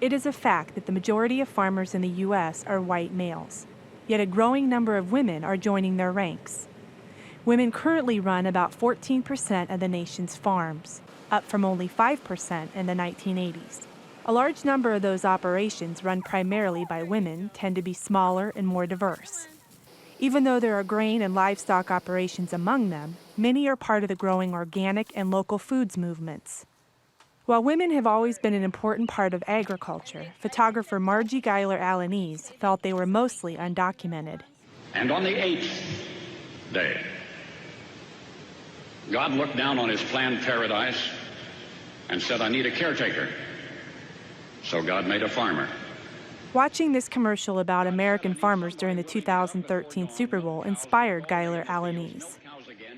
It is a fact that the majority of farmers in the U.S. are white males, yet a growing number of women are joining their ranks. Women currently run about 14% of the nation's farms, up from only 5% in the 1980s. A large number of those operations run primarily by women tend to be smaller and more diverse. Even though there are grain and livestock operations among them, many are part of the growing organic and local foods movements. While women have always been an important part of agriculture, photographer Marji Guyler-Alaniz felt they were mostly undocumented. And on the 8th day, God looked down on his planned paradise and said, I need a caretaker. So God made a farmer. Watching this commercial about American farmers during the 2013 Super Bowl inspired Guyler-Alaniz.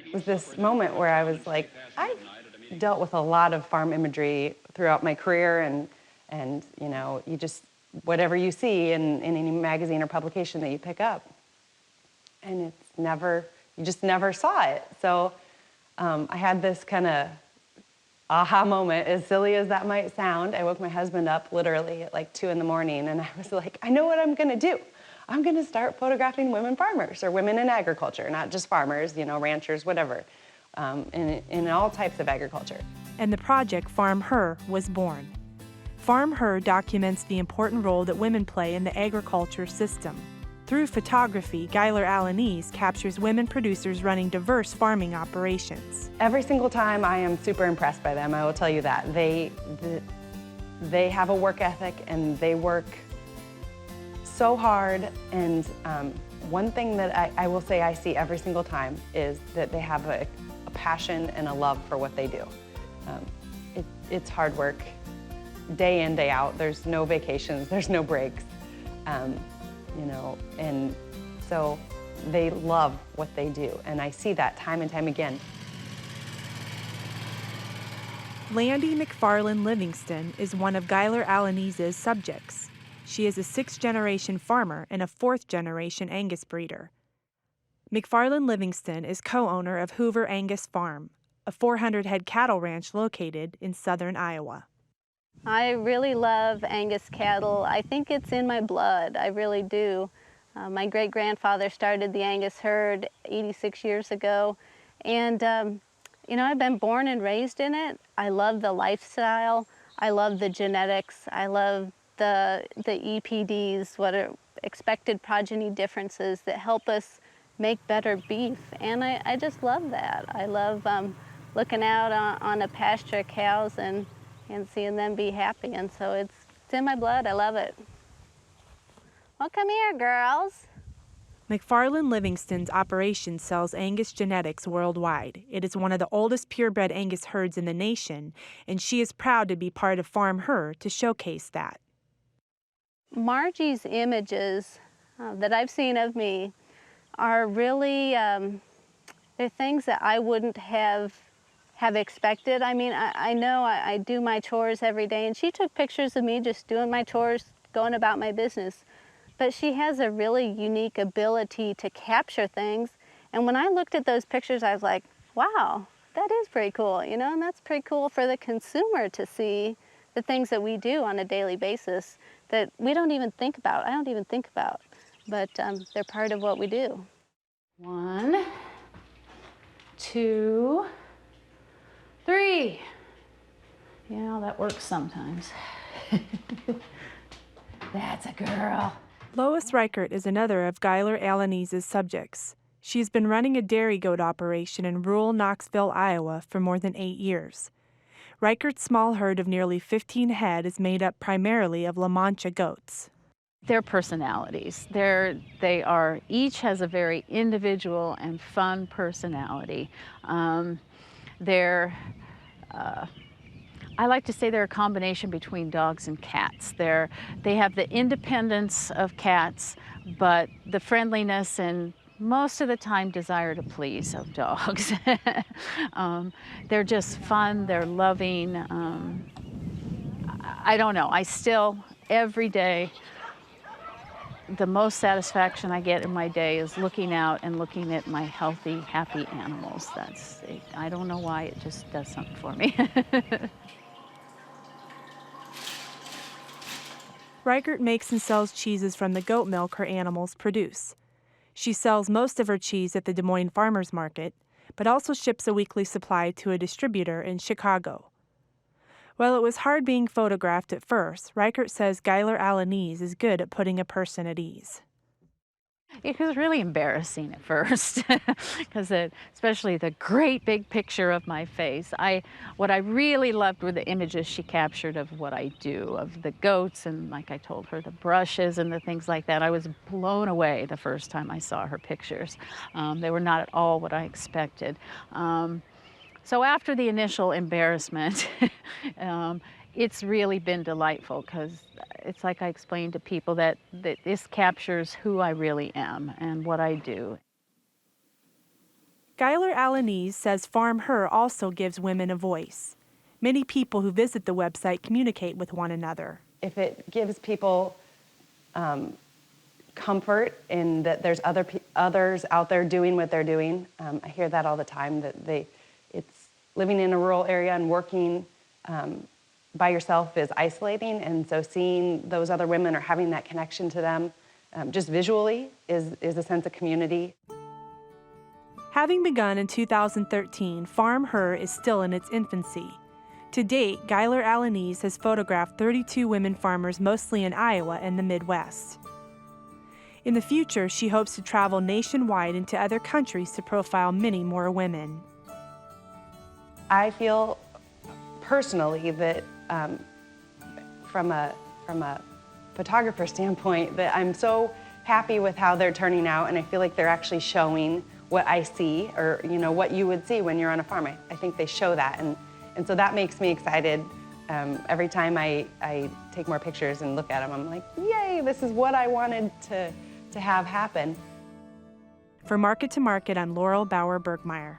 It was this moment where I was like, I've dealt with a lot of farm imagery throughout my career, and you know, you just, whatever you see in any magazine or publication that you pick up, and it's never, you just never saw it. So I had this kind of aha moment, as silly as that might sound. I woke my husband up literally at like 2 in the morning, and I was like, I know what I'm gonna do. I'm gonna start photographing women farmers, or women in agriculture, not just farmers, you know, ranchers, whatever, in all types of agriculture. And the project FarmHer was born. FarmHer documents the important role that women play in the agriculture system. Through photography, Guyler-Alaniz captures women producers running diverse farming operations. Every single time I am super impressed by them, I will tell you that. They have a work ethic, and they work so hard, and one thing that I will say I see every single time is that they have a passion and a love for what they do. It's hard work, day in, day out. There's no vacations, there's no breaks. You know, and so they love what they do, and I see that time and time again. Landy McFarland-Livingston is one of Guyler-Alaniz's subjects. She is a 6th-generation farmer and a 4th-generation Angus breeder. McFarland-Livingston is co-owner of Hoover Angus Farm, a 400-head cattle ranch located in southern Iowa. I really love Angus cattle. I think it's in my blood. I really do. My great-grandfather started the Angus herd 86 years ago, and you know, I've been born and raised in it. I love the lifestyle. I love the genetics. I love the EPDs, what are expected progeny differences that help us make better beef, and I just love that. I love looking out on a pasture of cows and seeing them be happy, and so it's in my blood. I love it. Well, come here, girls. McFarland-Livingston's operation sells Angus genetics worldwide. It is one of the oldest purebred Angus herds in the nation, and she is proud to be part of FarmHer to showcase that. Marji's images that I've seen of me are really, they're things that I wouldn't have expected. I mean, I know I do my chores every day, and she took pictures of me just doing my chores, going about my business. But she has a really unique ability to capture things. And when I looked at those pictures, I was like, wow, that is pretty cool, you know, and that's pretty cool for the consumer to see the things that we do on a daily basis that we don't even think about. I don't even think about, but they're part of what we do. 1, 2, 3. Yeah, that works sometimes. That's a girl. Lois Reichert is another of Guyler-Alaniz's subjects. She's been running a dairy goat operation in rural Knoxville, Iowa for more than 8 years. Reichert's small herd of nearly 15 head is made up primarily of La Mancha goats. Their personalities. They are, each has a very individual and fun personality. I like to say they're a combination between dogs and cats. They have the independence of cats, but the friendliness and most of the time desire to please of dogs. They're just fun, they're loving. I don't know, I still, every day, the most satisfaction I get in my day is looking out and looking at my healthy, happy animals. I don't know why, it just does something for me. Reichert makes and sells cheeses from the goat milk her animals produce. She sells most of her cheese at the Des Moines Farmers Market, but also ships a weekly supply to a distributor in Chicago. While it was hard being photographed at first, Reichert says Guyler-Alaniz is good at putting a person at ease. It was really embarrassing at first, because especially the great big picture of my face. What I really loved were the images she captured of what I do, of the goats, and like I told her, the brushes and the things like that. I was blown away the first time I saw her pictures. They were not at all what I expected. So after the initial embarrassment, it's really been delightful, because it's like I explained to people that this captures who I really am and what I do. Guyler-Alaniz says FarmHer also gives women a voice. Many people who visit the website communicate with one another. If it gives people comfort in that there's others out there doing what they're doing, I hear that all the time, that it's living in a rural area and working by yourself is isolating, and so seeing those other women or having that connection to them just visually is a sense of community. Having begun in 2013, FarmHer is still in its infancy. To date, Guyler-Alaniz has photographed 32 women farmers, mostly in Iowa and the Midwest. In the future, she hopes to travel nationwide into other countries to profile many more women. I feel personally that from a photographer standpoint, that I'm so happy with how they're turning out, and I feel like they're actually showing what I see, or what you would see when you're on a farm. I think they show that, and so that makes me excited. Every time I take more pictures and look at them, I'm like, yay, this is what I wanted to have happen. For Market to Market, I'm Laurel Bauer-Bergmeyer.